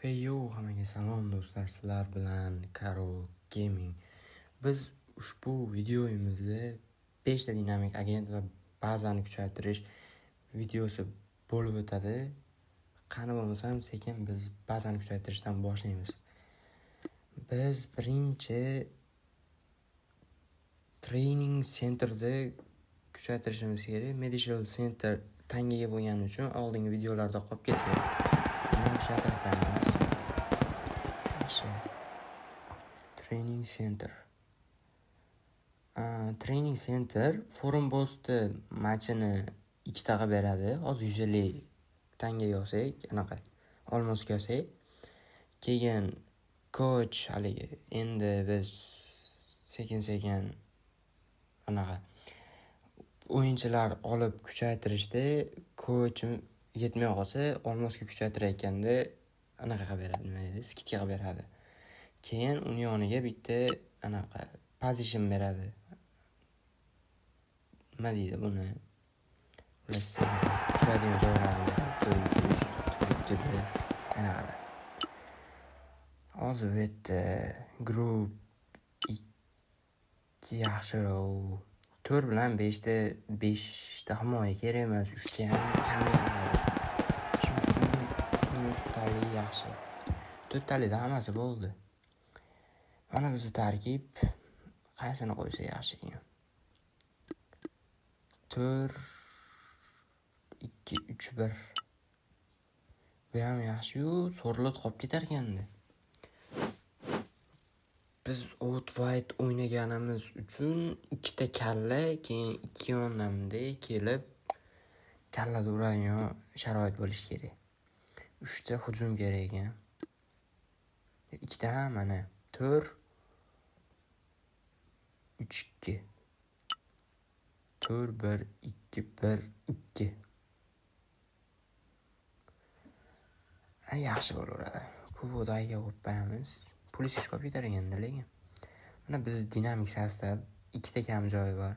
Hey yo, hammaga salom do'stlar, sizlar bilan Karol Gaming. Biz ushbu videoyimizda 5 ta dinamik agent va bazani kuchaytirish videosi bo'lib o'tadi. Qani bo'lmasam sekin biz bazani kuchaytirishdan boshlaymiz. Biz birinchi training centerda kuchaytirishimiz kerak. Medical center tangaga bo'lgani uchun oldingi videolarda qolib ketgan. Buni shunaqa qilamiz. Training center. Training center forum boss'ni matchini 2 taga beradi. Hozir 150 tanga yo'qsak, anaqa olmosga yo'qsak, keyin coach haligi endi biz sekin anaqa o'yinchilar olib kuchaytirishda coach yetmay qolsa, olmosga kuchaytirayotganda anaqa beradi, nima deydi, skidga beradi. Keyin uni yoniga bitta anaqa position beradi. Nima deydi buni? Turadigan joylarni beradi. Anaqa. Hozir bu yerda group 2 yaxshiroq. 4 bilan 5 ta himoya kerak emas, 3 ta ham kam. Chunki yaxshi. 4 talikda hammasi bo'ldi. Mana bizning tarkib qaysini qo'ysa yaxshi ekan. 4 2 3 1. Bu ham yaxshi-yu, so'rilib qolib ketar ekanda. Biz out-wide o'ynaganimiz uchun 2 ta kalla, keyin 2 yonlamda kelib kallada uradigan sharoit bo'lishi kerak. 3 ta hujum kerak ekan. 2 ta ham mana 4 3-2. 4 1 2 1 2. Yaxshi bo'laveradi. Ko'p o'daga qo'yamiz. Pul hech ko'p yetar endi lekin. Mana biz dinamik sastav 2 ta kam joyi bor.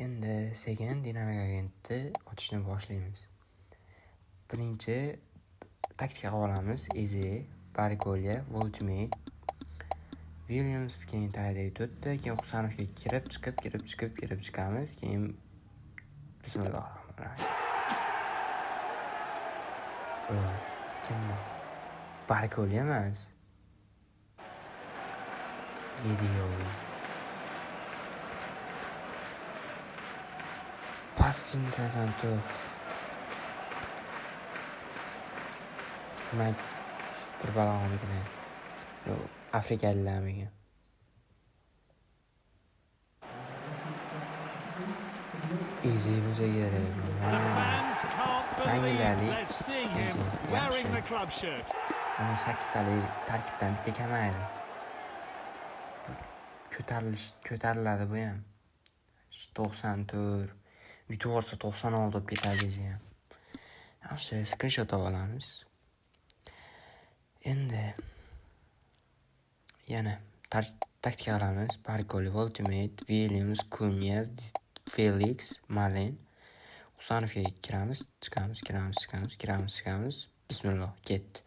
Endi sekin dinamik agentni ochishni boshlaymiz. Birinchi taktikaga olamiz. Easy, Barkolya, Ultimate, Williams keyin tayda 4 ta, keyin Husanovga kirib chiqamiz, keyin bismillah. Kimni? Barkolya emas. Video. Passing 84. Mayt bir balog'imikini. Yo, Afrikaliklarmiki. Easy bo'lsa kerak. Angliyalik. Yaxshi. Ana 8 talik tarkibdan bitta kamaydi. Ko'tariladi bu ham. 94. Yutib olsa 96 olib ketadi ham. Yaxshi, screenshot olamiz. Endi yana taktika olamiz. Barkolya, Ultimate, Williams, Kunya, Felix, Malen. Husanovga chiqamiz. Bismillah, ketdi.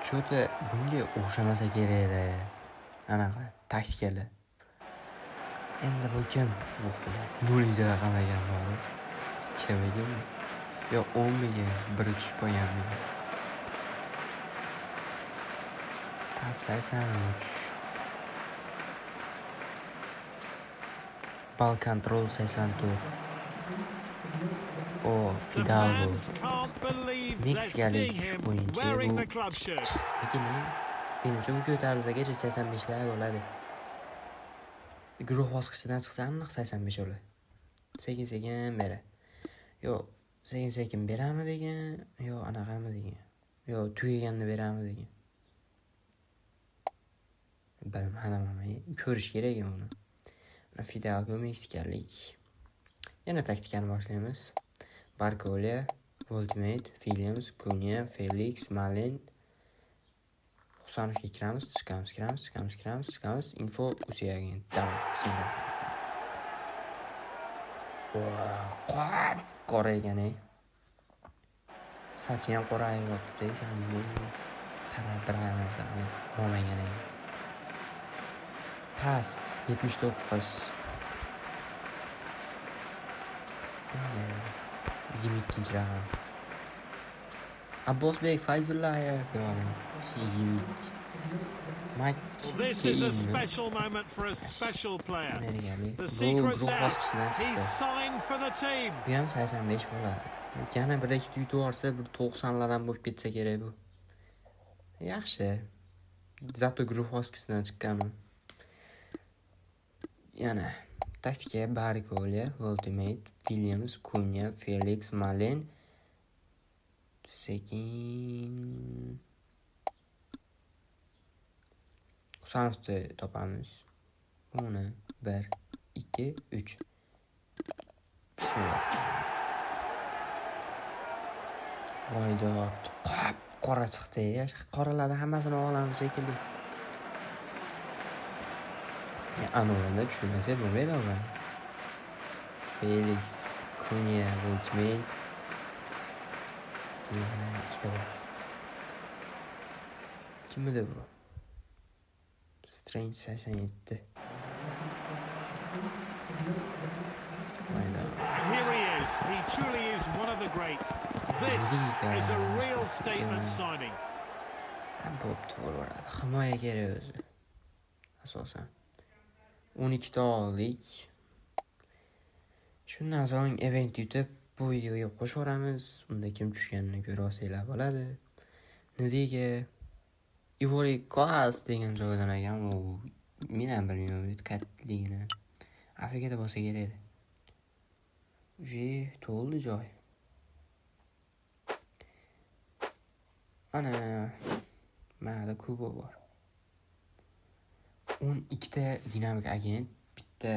Cho'ta bunga o'xshamasa kerak-da. Anaqa taktikalar. Endi bu kim? 0 raqam ekan bor. Kimga? Yo, 10 ga 1 tushib qo'yganmi? Pas 83. Ball control 84. Fidalgo. Meksikalik o'yinchi bu. Lekin menimcha u ko'tarilsagacha 85 lar bo'ladi. Guruh bosqichidan chiqsa aniq 85 bo'ladi. Sekin beradi. Yo, sekin berami degan, yo anaqami degan. Yo, tugaganda berami degan. Bilmadim, ko'rish kerak uni. Mana Fidalgo meksikalik. Yana taktikani boshlaymiz. Barkolya, Ultimate, Williams, Kunya, Felix, Malen. Husanovga kiramiz. Info usiyagan. Tamam, bismillah. Qora ekan. Sachi ham qorayib yotibdi. Tarab birani olmagan ekan. Pas 79. 22 raqam. Abbosbek Fayzullah yaratgan. 22. Mike Well, this is a special moment for a special player. The Bu secret's guruh out. bosqichidan He's chiqdi. signed for the team. Bu ham 85 bo'ladi. Yana bir ikkita yutib olsa, bir 90lar ham bo'lib ketsa kerak bu. Yaxshi. Zato guruh bosqichidan chiqqanman. Yana taktika Bargolia, Ultimate, Williams, Cunha, Felix, Malen, sekin Husanovni topamiz. Buni 1 2 3. Bismillah. Voydot. Qora chiqdi. Qoralardan hammasini olamiz shekilli. Anavanda tushunmasa bo'lmaydi ava. Felix, Cunha, Ultimate. Yana ikkita bor. Kimda bu? Strange 87. And here he is. He truly is one of the greats. This is a real statement signing. Bo'pti bo'laveradi. Himoya kerak o'zi. Asosan 12 ta oldik. Shundan so'ng event yutib bu videoga qo'shaveramiz. Unda kim tushganini ko'ra olsanglar bo'ladi. Nega Ivory Coast degan joydan ekan, u men ham bilmayman kattaligini. Afrikada bo'lsa kerak edi. To'ldi joy. Ana mana kubo bor. 12 ta dinamik agent, bitta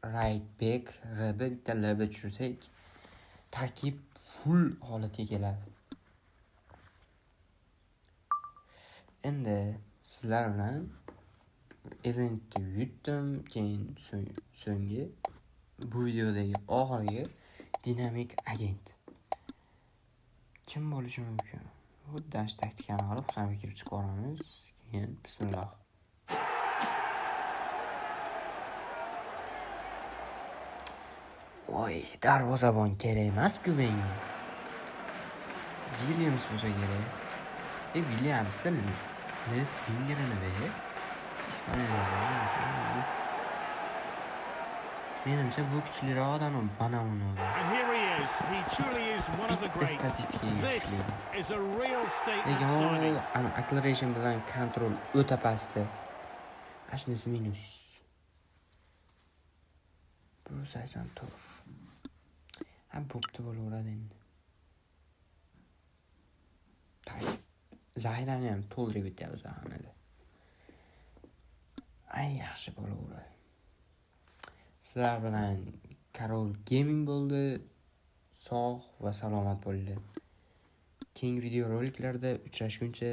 right back, RB, bitta LB tushirsak, tarkib full holatga keladi. Endi sizlar bilan eventni yutdim, keyin so'nggi bu videodagi oxirgi dinamik agent. Kim bo'lishi mumkin? Bu dash taktikani olib hisobga kirib chiqaramiz. Keyin bismillah. Voy, darvozabon kerak emas-ku menga. Williams bo'lsa kerak. Williamsda left wingerini be. Menimcha bu kuchliroqdan Banauno'da. And here he is. He truly is one of the greats. This is a real statement signing. Acceleration bilan kontrol o'ta pastda. Ashnisi minus. Bu 84. Bo'pti bo'laveradi endi. Zahirani ham to'ldirib bityapmiz zaxonada. Ay, yaxshi bo'laveradi. Sizlar bilan Karol Gaming bo'ldi. Sog' va salomat bo'linglar. Keyingi video roliklarda uchrashguncha